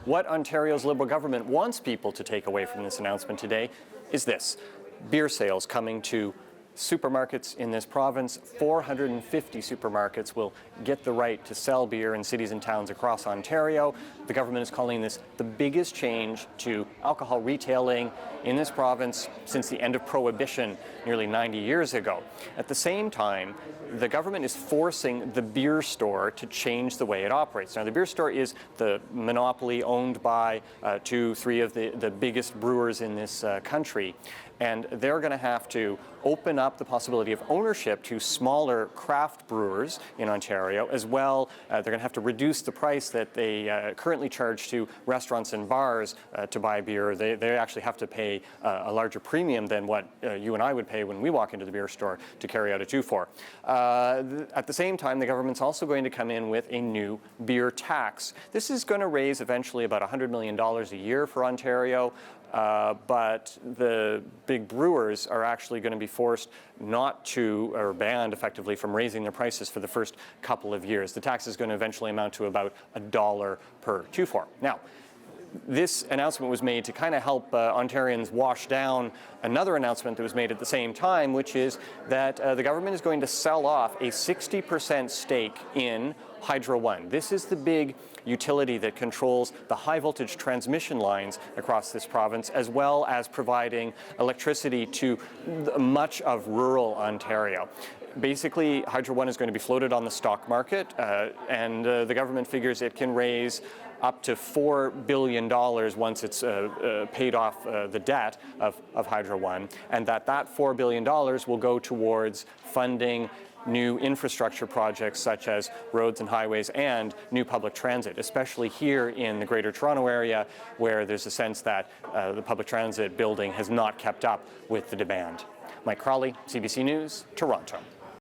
what Ontario's Liberal government wants people to take away from this announcement today is this: beer sales coming to supermarkets in this province. 450 supermarkets will get the right to sell beer in cities and towns across Ontario. The government is calling this the biggest change to alcohol retailing in this province since the end of Prohibition nearly 90 years ago. At the same time, the government is forcing the beer store to change the way it operates. Now, the beer store is the monopoly owned by 2-3 of the biggest brewers in this country, and they're going to have to open up the possibility of ownership to smaller craft brewers in Ontario. As well, they're going to have to reduce the price that they currently charge to restaurants and bars to buy beer. They actually have to pay a larger premium than what you and I would pay when we walk into the beer store to carry out a 2-4. At the same time, the government's also going to come in with a new beer tax. This is going to raise eventually about $100 million a year for Ontario. But the big brewers are actually going to be forced not to, or banned effectively from raising their prices for the first couple of years. The tax is going to eventually amount to about $1 per 2-4. Now, this announcement was made to kind of help Ontarians wash down another announcement that was made at the same time, which is that the government is going to sell off a 60% stake in Hydro One. This is the big utility that controls the high voltage transmission lines across this province, as well as providing electricity to much of rural Ontario. Basically, Hydro One is going to be floated on the stock market, and the government figures it can raise up to $4 billion once it's paid off the debt of Hydro One, and that $4 billion will go towards funding new infrastructure projects such as roads and highways and new public transit, especially here in the Greater Toronto area, where there's a sense that the public transit building has not kept up with the demand. Mike Crawley, CBC News, Toronto.